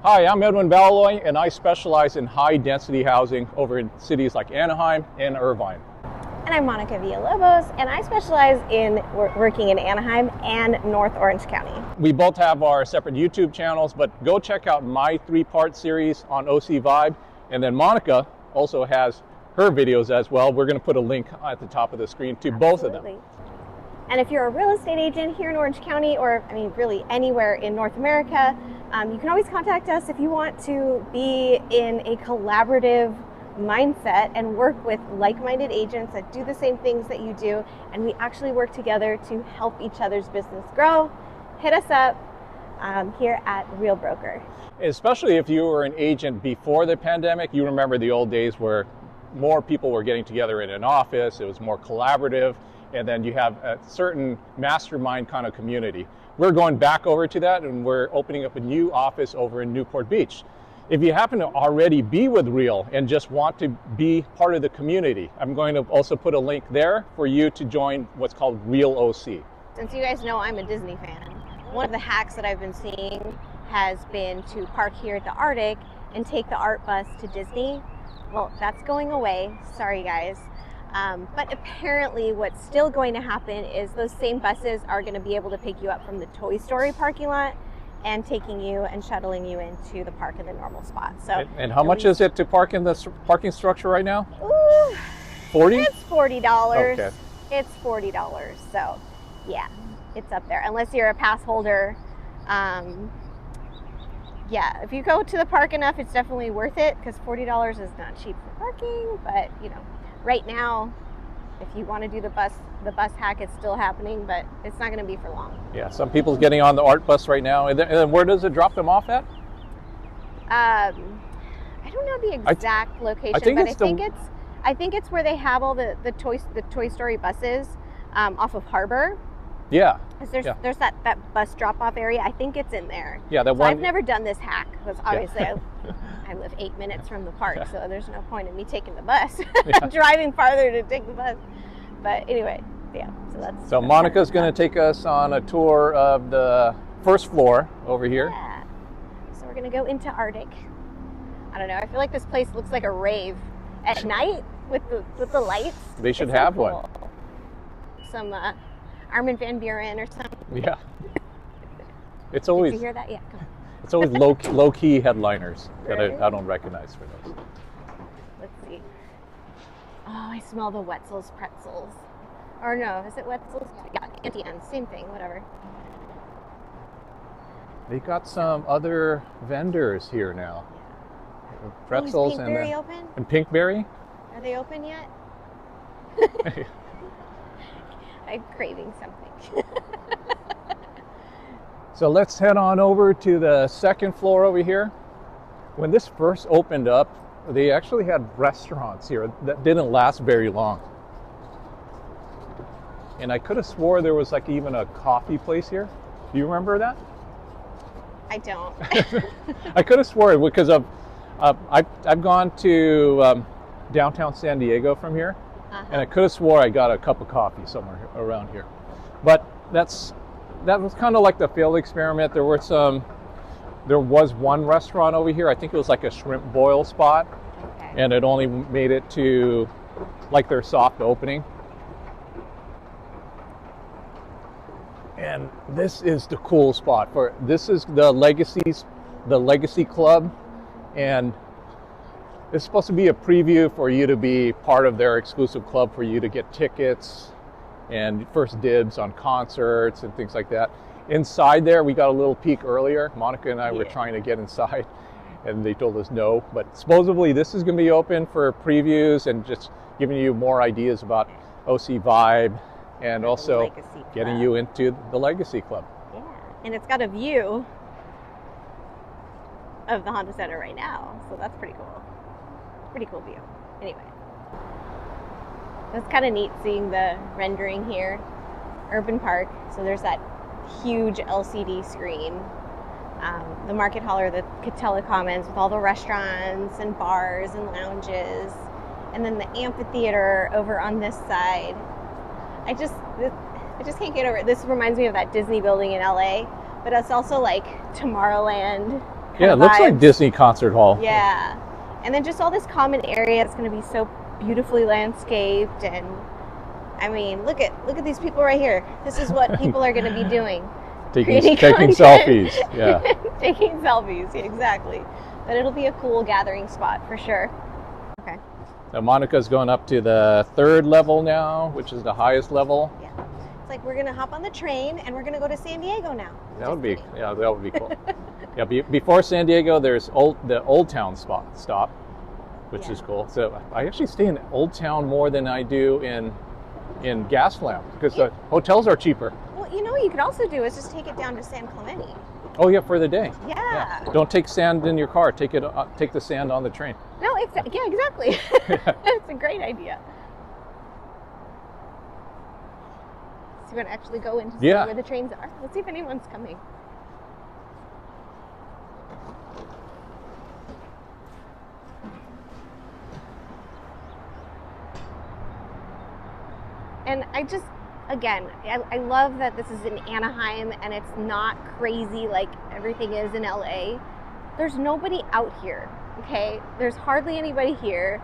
Hi, I'm Edwin Vallaloy, and I specialize in high-density housing over in cities like Anaheim and Irvine. And I'm Monica Villalobos, and I specialize in working in Anaheim and North Orange County. We both have our separate YouTube channels, but go check out my three-part series on OC Vibe, and then Monica also has her videos as well. We're going to put a link at the top of the screen to both of them. And if you're a real estate agent here in Orange County, or really anywhere in North America, you can always contact us if you want to be in a collaborative mindset and work with like-minded agents that do the same things that you do, and we actually work together to help each other's business grow. Hit us up here at Real Broker. Especially if you were an agent before the pandemic, you remember the old days where more people were getting together in an office, it was more collaborative, and then you have a certain mastermind kind of community. We're going back over to that, and we're opening up a new office over in Newport Beach. If you happen to already be with Real and just want to be part of the community, I'm going to also put a link there for you to join what's called Real OC. Since you guys know I'm a Disney fan, one of the hacks that I've been seeing has been to park here at the ARTIC and take the ART bus to Disney. Well, that's going away. Sorry, guys. But apparently what's still going to happen is those same buses are going to be able to pick you up from the Toy Story parking lot and taking you and shuttling you into the park in the normal spot. So, and how much is it to park in the parking structure right now? Ooh, 40? It's $40. Okay. It's $40. So yeah, it's up there. Unless you're a pass holder. Yeah, if you go to the park enough, it's definitely worth it, because $40 is not cheap for parking. But right now, if you want to do the bus hack, it's still happening, but it's not going to be for long. Yeah, some people's getting on the ART bus right now. And then where does it drop them off at? I don't know the exact location, I think it's where they have all the Toy Story buses off of Harbor. Yeah. There's that bus drop-off area. I think it's in there. Yeah, that so one. I've never done this hack, because obviously I live 8 minutes from the park, so there's no point in me taking the bus, driving farther to take the bus. But anyway, yeah. So Monica's going to take us on a tour of the first floor over here. Yeah. So we're going to go into ARTIC. I don't know. I feel like this place looks like a rave at night with the lights. They should have one. Some Armin van Buuren or something. Yeah. It's always. Did you hear that? Yeah. Come on. It's always low key headliners that I don't recognize for those. Let's see. Oh, I smell the Wetzel's pretzels. Or no, is it Wetzel's? Yeah, Auntie Anne's, same thing, whatever. They got some other vendors here now. Yeah. Pretzels is Pinkberry open? And Pinkberry? Are they open yet? I'm craving something. So let's head on over to the second floor over here. When this first opened up, they actually had restaurants here that didn't last very long. And I could have swore there was even a coffee place here. Do you remember that? I don't. I could have swore it because I've gone to downtown San Diego from here. And I could have swore I got a cup of coffee somewhere around here. But that was kind of like the failed experiment. There was one restaurant over here. I think it was like a shrimp boil spot. Okay. And it only made it to their soft opening. And this is the cool spot this is the Legacy Club, and it's supposed to be a preview for you to be part of their exclusive club, for you to get tickets and first dibs on concerts and things like that. Inside there, we got a little peek earlier. Monica and I were trying to get inside, and they told us no. But supposedly this is going to be open for previews and just giving you more ideas about OC Vibe, and also getting you into the Legacy Club. Yeah, and it's got a view of the Honda Center right now, so that's pretty cool. Pretty cool view. Anyway, it's kind of neat seeing the rendering here. Urban Park, so there's that huge LCD screen. The market hall, or the Catella Commons, with all the restaurants and bars and lounges, and then the amphitheater over on this side. I just can't get over it. This reminds me of that Disney building in LA, but it's also like Tomorrowland Yeah, it looks like Disney Concert Hall. Yeah. And then just all this common area is going to be so beautifully landscaped. And I mean, look at these people right here. This is what people are going to be doing. Taking selfies. Yeah. Taking selfies, yeah, exactly. But it'll be a cool gathering spot for sure. Okay. So Monica's going up to the 3rd level now, which is the highest level. Yeah. It's like we're gonna hop on the train and we're gonna go to San Diego now. That would be cool. Yeah, before San Diego, there's the Old Town stop, which is cool. So I actually stay in Old Town more than I do in Gaslamp because the hotels are cheaper. Well, you know what you could also do is just take it down to San Clemente. Oh yeah, for the day. Yeah. Don't take sand in your car. Take the sand on the train. No, yeah, exactly. It's a great idea. So we're gonna actually go in to see where the trains are. Let's see if anyone's coming. And I love that this is in Anaheim and it's not crazy like everything is in LA. There's nobody out here, okay? There's hardly anybody here,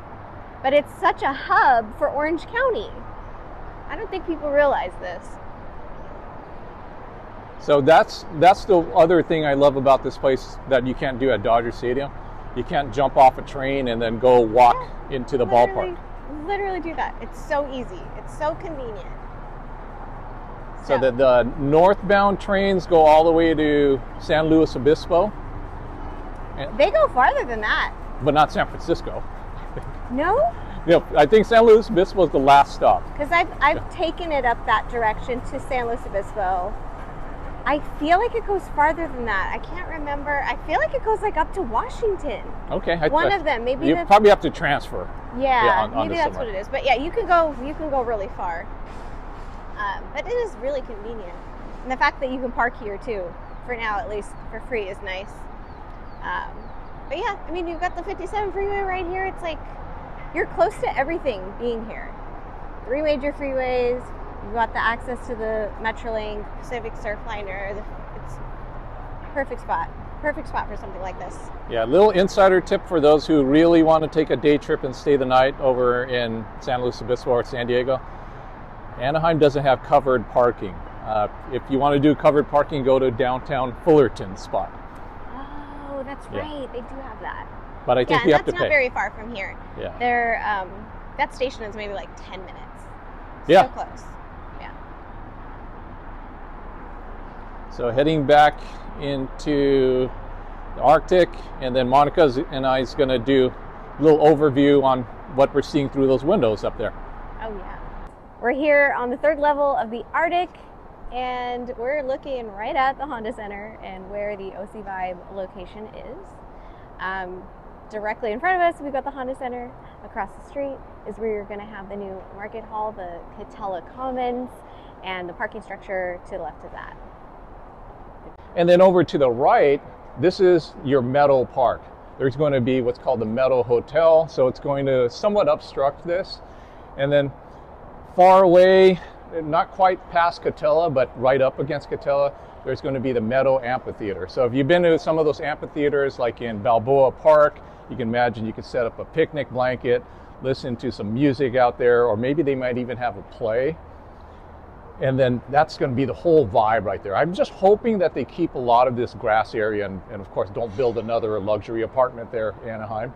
but it's such a hub for Orange County. I don't think people realize this. So that's the other thing I love about this place that you can't do at Dodger Stadium. You can't jump off a train and then go walk into the ballpark. Literally do that. It's so easy. It's so convenient. So the northbound trains go all the way to San Luis Obispo. They go farther than that. But not San Francisco. No? No, I think San Luis Obispo is the last stop. Because I've taken it up that direction to San Luis Obispo. I feel like it goes farther than that. I can't remember. I feel like it goes like up to Washington. Okay. One of them. Maybe you probably have to transfer. Yeah, maybe that's what it is. But yeah, you can go really far. But it is really convenient. And the fact that you can park here too, for now at least, for free is nice. But yeah, I mean, you've got the 57 freeway right here. It's like, you're close to everything being here. 3 major freeways. You've got the access to the Metrolink, Pacific Surfliner. It's a perfect spot. Perfect spot for something like this. Yeah, a little insider tip for those who really want to take a day trip and stay the night over in San Luis Obispo or San Diego. Anaheim doesn't have covered parking. If you want to do covered parking, go to downtown Fullerton spot. Oh, that's right. They do have that. But I think you have to pay. That's not very far from here. Yeah. That station is maybe like 10 minutes. Yeah. So close. Yeah. So heading back into the ARTIC, and then Monica and I is going to do a little overview on what we're seeing through those windows up there. Oh yeah. We're here on the 3rd level of the ARTIC, and we're looking right at the Honda Center and where the OC Vibe location is. Directly in front of us, we've got the Honda Center. Across the street is where you're going to have the new Market Hall, the Catella Commons, and the parking structure to the left of that. And then over to the right, this is your Meadow Park. There's going to be what's called the Meadow Hotel, so it's going to somewhat obstruct this. And then far away, not quite past Catella, but right up against Catella, there's going to be the Meadow Amphitheater. So if you've been to some of those amphitheaters, like in Balboa Park, you can imagine you could set up a picnic blanket, listen to some music out there, or maybe they might even have a play. And then that's going to be the whole vibe right there. I'm just hoping that they keep a lot of this grass area and of course don't build another luxury apartment there in Anaheim.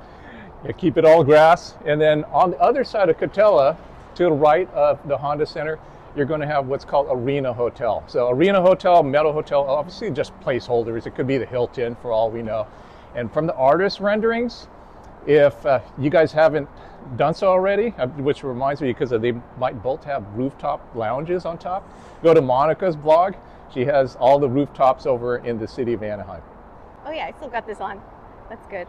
Yeah, keep it all grass. And then on the other side of Catella, to the right of the Honda Center, you're going to have what's called Arena Hotel. So Arena Hotel, Meadow Hotel, obviously just placeholders. It could be the Hilton for all we know. And from the artist renderings, if you guys haven't done so already, which reminds me because they might both have rooftop lounges on top, go to Monica's blog. She has all the rooftops over in the city of Anaheim. Oh yeah, I still got this on. That's good.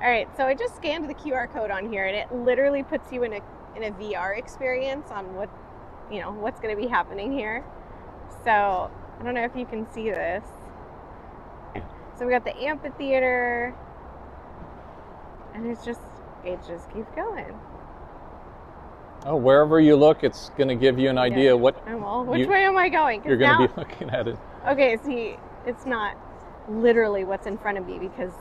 All right, so I just scanned the QR code on here and it literally puts you in a VR experience on what's going to be happening here. So I don't know if you can see this. So we got the amphitheater, and it just keeps going. Oh, wherever you look, it's going to give you an idea what. Well, which way am I going? You're going to be looking at it. Okay, see, it's not. literally what's in front of me because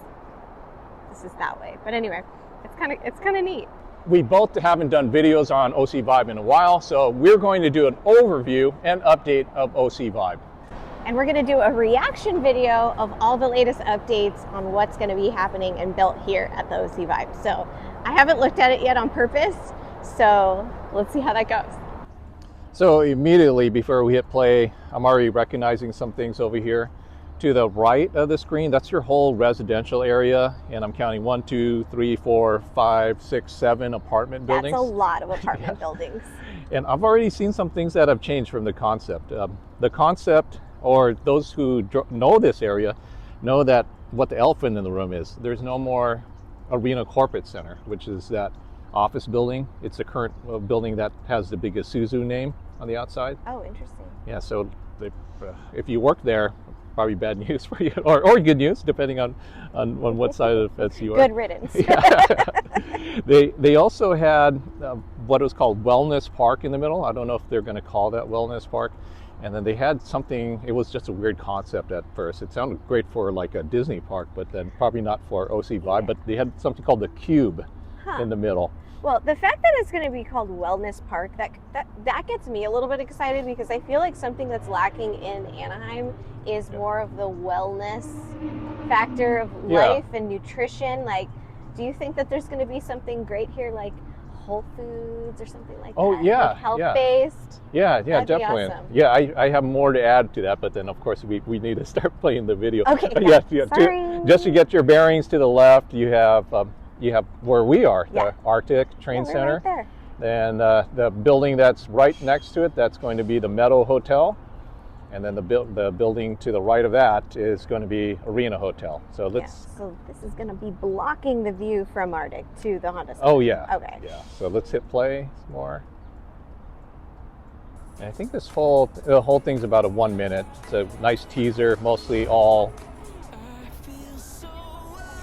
this is that way. But anyway, it's kind of neat. We both haven't done videos on OC Vibe in a while, so we're going to do an overview and update of OC Vibe. And we're going to do a reaction video of all the latest updates on what's going to be happening and built here at the OC Vibe. So I haven't looked at it yet on purpose, so let's see how that goes. So immediately before we hit play, I'm already recognizing some things over here. To the right of the screen, that's your whole residential area, and I'm counting 1, 2, 3, 4, 5, 6, 7 apartment buildings. That's a lot of apartment buildings. And I've already seen some things that have changed from the concept. The concept, or those who know this area, know that what the elephant in the room is. There's no more Arena Corporate Center, which is that office building. It's the current building that has the big Isuzu name on the outside. Oh, interesting. Yeah, so if you work there, probably bad news for you, or good news, depending on what side of the fence you are. Good riddance. Yeah. They also had what was called Wellness Park in the middle. I don't know if they're going to call that Wellness Park. And then they had something, it was just a weird concept at first. It sounded great for like a Disney park, but then probably not for OC Vibe. Yeah. But they had something called the Cube in the middle. Well, the fact that it's going to be called Wellness Park, that gets me a little bit excited because I feel like something that's lacking in Anaheim is more of the wellness factor of life and nutrition. Like, do you think that there's going to be something great here, like Whole Foods or something like that? Oh, yeah. Like health-based? Yeah, That'd definitely. Be awesome. Yeah, I have more to add to that, but then, of course, we need to start playing the video. Okay, just to get your bearings, to the left, you have where we are, the ARTIC Train Center. Right there. And the building that's right next to it, that's going to be the Meadow Hotel. And then the building to the right of that is going to be Arena Hotel. So so this is going to be blocking the view from ARTIC to the Honda Center. Oh, yeah. Okay. Yeah. So let's hit play some more. And I think the whole thing's about a 1 minute. It's a nice teaser, mostly all.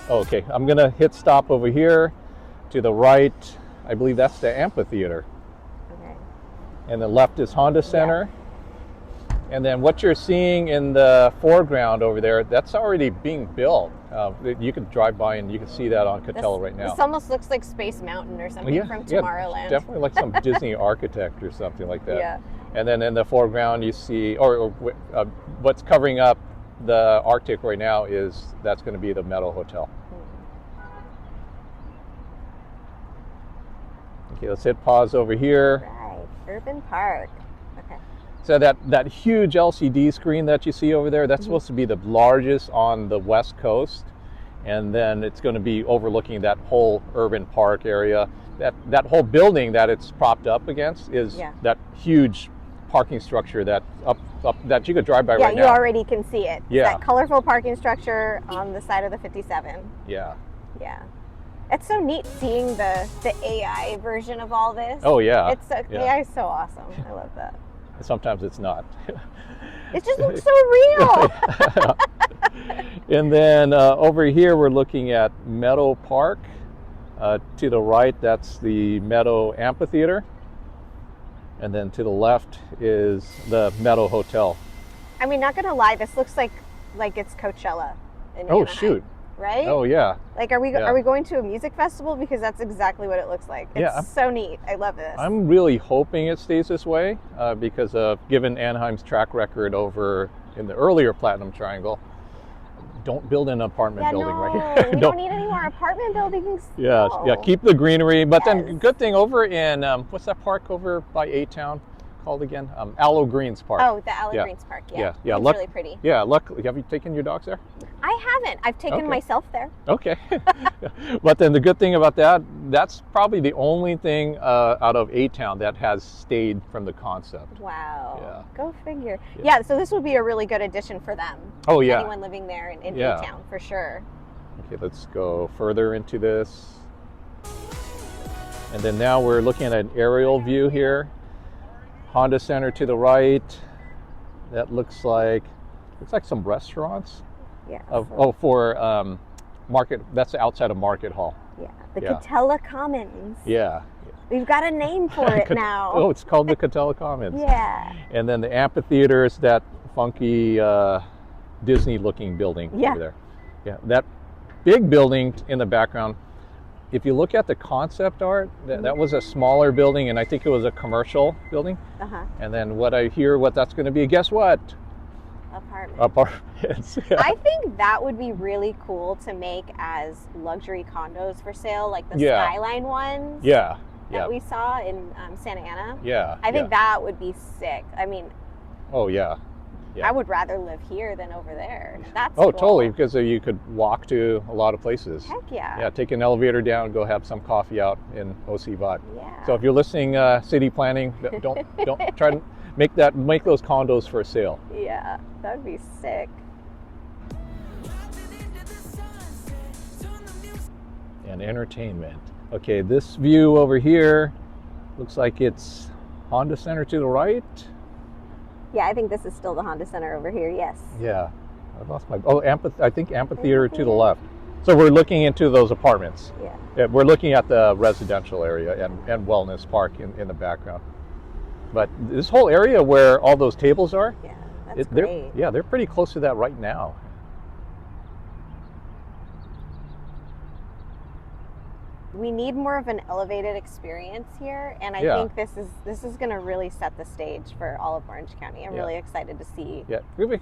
Okay, I'm going to hit stop over here. To the right, I believe that's the amphitheater. Okay. And the left is Honda Center. Yeah. And then what you're seeing in the foreground over there, that's already being built. You can drive by and you can see that on Catella right now. This almost looks like Space Mountain or something from Tomorrowland. Definitely like some Disney architect or something like that. Yeah. And then in the foreground you see, what's covering up the ARTIC right now that's going to be the Meadow Hotel. Okay, let's hit pause over here. Right, Urban Park. Okay. So that huge LCD screen that you see over there, that's supposed to be the largest on the West Coast. And then it's going to be overlooking that whole urban park area. That whole building that it's propped up against is that huge parking structure that that you could drive by right now. Yeah, you already can see it. Yeah. That colorful parking structure on the side of the 57. Yeah. Yeah. It's so neat seeing the AI version of all this. Oh, yeah. AI is so awesome. I love that. Sometimes it's not. It just looks so real. And then over here, we're looking at Meadow Park. To the right, that's the Meadow Amphitheater. And then to the left is the Meadow Hotel. I mean, not going to lie, this looks like it's Coachella in Oh, Anaheim, shoot. Right? Oh, yeah. Like, are we going to a music festival? Because that's exactly what it looks like. It's so neat. I love this. I'm really hoping it stays this way because given Anaheim's track record over in the earlier Platinum Triangle, don't build an apartment building right here. We don't need any more apartment buildings. Yeah, keep the greenery. But then good thing over in, what's that park over by A-Town called again? Aloe Greens Park. Oh, the Aloe Greens Park, yeah. It's really pretty. Yeah, luckily, have you taken your dogs there? I haven't. I've taken myself there. Okay. But then the good thing about that's probably the only thing out of A-Town that has stayed from the concept. Wow. Yeah. Go figure. Yeah, so this would be a really good addition for them. Oh, yeah. Anyone living there in A-Town, for sure. Okay, let's go further into this. And then now we're looking at an aerial view here. Honda Center to the right. That looks like some restaurants. Yeah. For Market. That's outside of Market Hall. Yeah. The Catella Commons. Yeah. We've got a name for it now. Oh, it's called the Catella Commons. Yeah. And then the amphitheater is that funky Disney-looking building Yeah. over there. Yeah, that big building in the background. If you look at the concept art, that was a smaller building, and I think it was a commercial building. Uh-huh. And then what that's going to be, guess what? Apartments. Yeah. I think that would be really cool to make as luxury condos for sale, like the Yeah. Skyline ones Yeah. that we saw in Santa Ana. Yeah. I think that would be sick. I mean, oh yeah. Yeah. I would rather live here than over there. That's Oh, cool. totally, because you could walk to a lot of places. Heck yeah. Yeah, take an elevator down, go have some coffee out in OC Vod. Yeah. So if you're listening, city planning, don't try to make those condos for sale. Yeah, that would be sick. And entertainment. Okay, this view over here looks like it's Honda Center to the right. Yeah, I think this is still the Honda Center over here. Yes. Yeah, I lost my. Oh, I think amphitheater to the left. So we're looking into those apartments. Yeah. We're looking at the residential area and wellness park in the background. But this whole area where all those tables are, Yeah, that's great. they're pretty close to that right now. We need more of an elevated experience here, and I Yeah. think this is going to really set the stage for all of Orange County. I'm really excited to see. Yeah,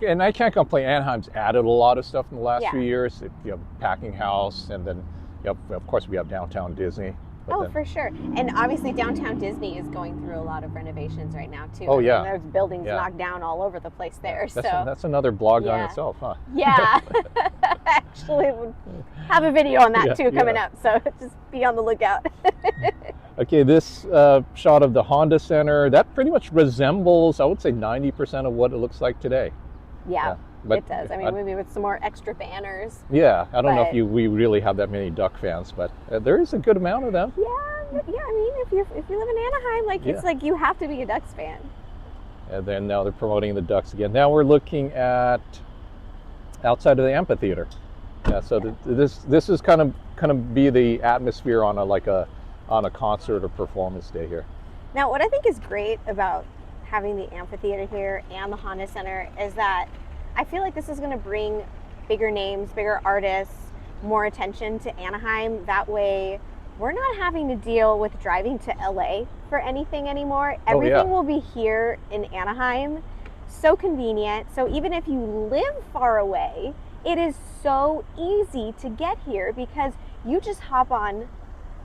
and I can't complain. Anaheim's added a lot of stuff in the last Yeah. few years. You have Packing House, and then of course we have downtown Disney. But Oh, then, for sure. And obviously downtown Disney is going through a lot of renovations right now too. Oh, yeah. And there's buildings Yeah. knocked down all over the place there. that's another blog on Yeah. itself, huh? Yeah. Actually, we'll have a video on that Yeah, too coming yeah. up. So just be on the lookout. Okay, this shot of the Honda Center, that pretty much resembles, I would say, 90% of what it looks like today. Yeah, but it does. I mean, maybe with some more extra banners. Yeah, I don't know But- if we really have that many Duck fans, but there is a good amount of them. Yeah. I mean, if you live in Anaheim, like it's Yeah. like you have to be a Ducks fan. And then now they're promoting the Ducks again. Now we're looking at outside of the amphitheater. Yeah, so this is kind of be the atmosphere on a concert or performance day here. Now, what I think is great about having the amphitheater here and the Honda Center is that I feel like this is going to bring bigger names, bigger artists, more attention to Anaheim. That way, we're not having to deal with driving to LA for anything anymore. Everything will be here in Anaheim. So convenient. So even if you live far away, it is so easy to get here because you just hop on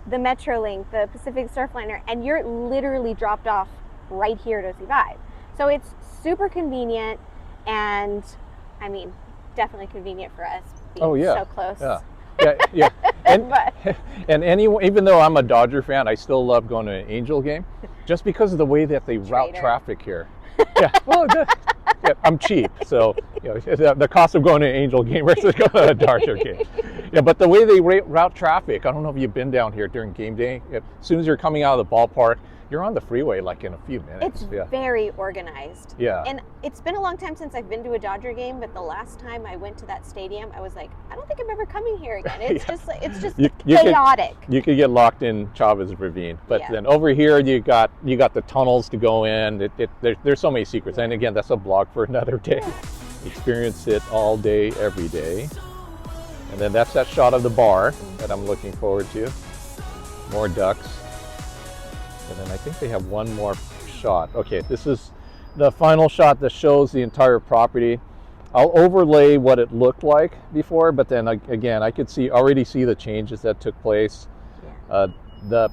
the Metrolink, the Pacific Surfliner, and you're literally dropped off right here at OC5. So it's super convenient, and I mean, definitely convenient for us being so close. Yeah. And But- and even though I'm a Dodger fan, I still love going to an Angel game, just because of the way that they route Traitor. traffic here. Yeah, well, I'm cheap, so the cost of going to an Angel game versus going to a Dodger game. Yeah, but the way they route traffic, I don't know if you've been down here during game day. As soon as you're coming out of the ballpark, you're on the freeway like in a few minutes. It's very organized. Yeah. And it's been a long time since I've been to a Dodger game, but the last time I went to that stadium, I was like, I don't think I'm ever coming here again. It's just You chaotic. You could get locked in Chavez Ravine, but Yeah. then over here you got the tunnels to go in. There's so many secrets, and again, that's a blog for another day. Experience it all day, every day. And then that's that shot of the bar that I'm looking forward to. More ducks. And then I think they have one more shot. Okay, this is the final shot that shows the entire property. I'll overlay what it looked like before, but then again, I could already see the changes that took place. Yeah. The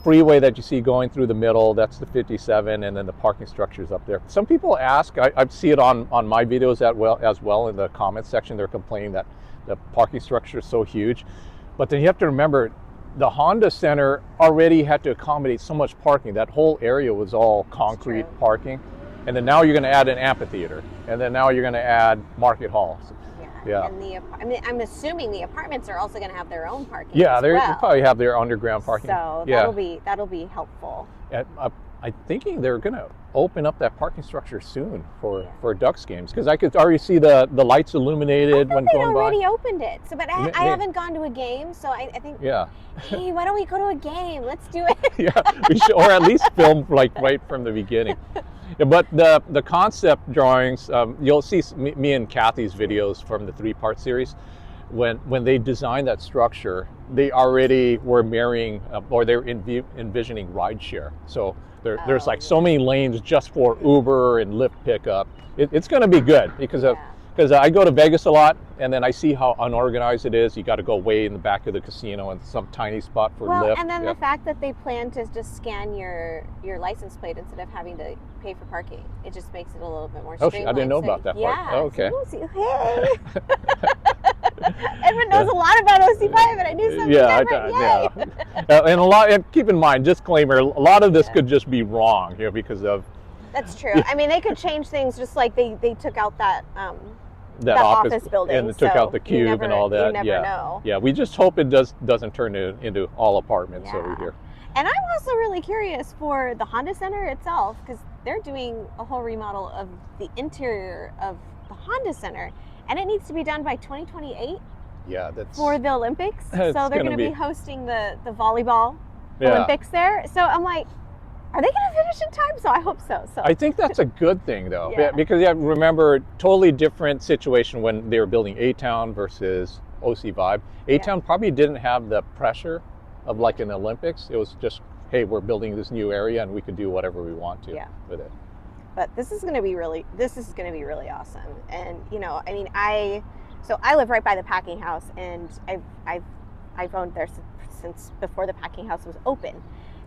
freeway that you see going through the middle, that's the 57, and then the parking structures up there. Some people ask, I see it on my videos as well in the comments section, they're complaining that the parking structure is so huge. But then you have to remember, the Honda Center already had to accommodate so much parking. That whole area was all concrete parking. And then now you're going to add an amphitheater. And then now you're going to add market halls. Yeah. And I'm assuming the apartments are also going to have their own parking. Yeah, as they well. probably have their underground parking. So that'll be helpful. And, I'm thinking they're going to open up that parking structure soon for Ducks games, because I could already see the lights illuminated when going by. They already opened it. So, but I haven't gone to a game, so I think. Yeah. Hey, why don't we go to a game? Let's do it. Yeah, we should, or at least film like right from the beginning. Yeah, but the concept drawings, you'll see me and Kathy's videos from the 3-part series. When they designed that structure, they already were marrying or they're envisioning rideshare. So there's like so many lanes just for Uber and Lyft pickup. It's going to be good because I go to Vegas a lot, and then I see how unorganized it is. You got to go way in the back of the casino and some tiny spot for Lyft. And then the fact that they plan to just scan your license plate instead of having to pay for parking, it just makes it a little bit more streamlined. I didn't know about that part. Yeah. Oh, okay. So hey. Edwin knows a lot about OC5, and I knew something different. And keep in mind, disclaimer, a lot of this could just be wrong, because of. That's true. I mean, they could change things, just like they took out that office building, and took out the cube and all that. You never know. Yeah, we just hope it doesn't turn into all apartments over here. And I'm also really curious for the Honda Center itself, because they're doing a whole remodel of the interior of the Honda Center, and it needs to be done by 2028. Yeah, that's for the Olympics. So they're going to be hosting the volleyball Olympics there. So I'm like, are they going to finish in time? So I hope so. I think that's a good thing, though, because remember, totally different situation when they were building A-Town versus OC Vibe. A-Town probably didn't have the pressure of like an Olympics. It was just, hey, we're building this new area and we could do whatever we want to with it. But this is going to be really awesome. And I mean, I live right by the packing house, and I've owned there since before the packing house was open.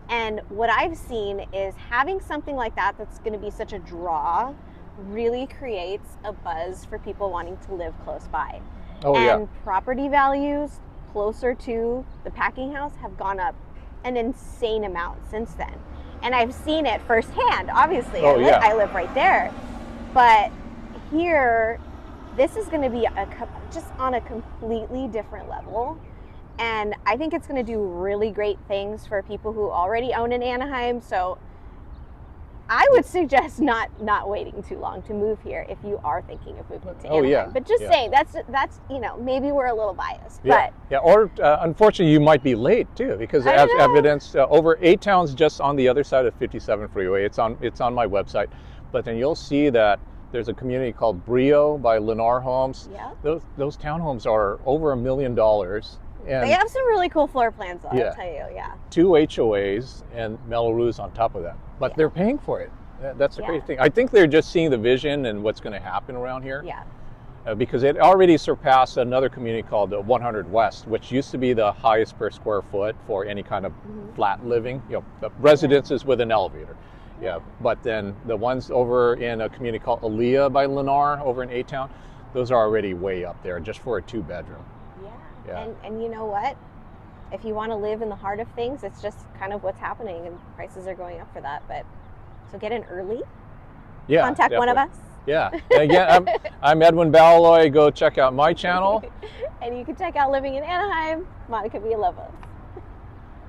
And what I've seen is having something like that that's going to be such a draw really creates a buzz for people wanting to live close by. Property values closer to the packing house have gone up an insane amount since then. And I've seen it firsthand, obviously. I live right there. But here, this is going to be just on a completely different level. And I think it's going to do really great things for people who already own in Anaheim. So I would suggest not waiting too long to move here if you are thinking of moving to Anaheim. But just saying, that's maybe we're a little biased. Or unfortunately, you might be late too, because as evidenced, over A-Town's just on the other side of 57 freeway. It's on my website. But then you'll see that there's a community called Brio by Lennar Homes. Yeah. Those townhomes are over $1 million. And they have some really cool floor plans, though, I'll tell you, 2 HOAs and Melrose on top of that. But they're paying for it. That's the great thing. I think they're just seeing the vision and what's going to happen around here. Yeah. Because it already surpassed another community called 100 West, which used to be the highest per square foot for any kind of flat living, the residences with an elevator. Yeah, but then the ones over in a community called Aaliyah by Lennar over in A-Town, those are already way up there just for a 2-bedroom. Yeah. And you know what? If you want to live in the heart of things, it's just kind of what's happening, and prices are going up for that. But so get in early. Yeah. Contact one of us. Yeah. And again, I'm Edwin Balloy. Go check out my channel. And you can check out Living in Anaheim, Monica Villalobos.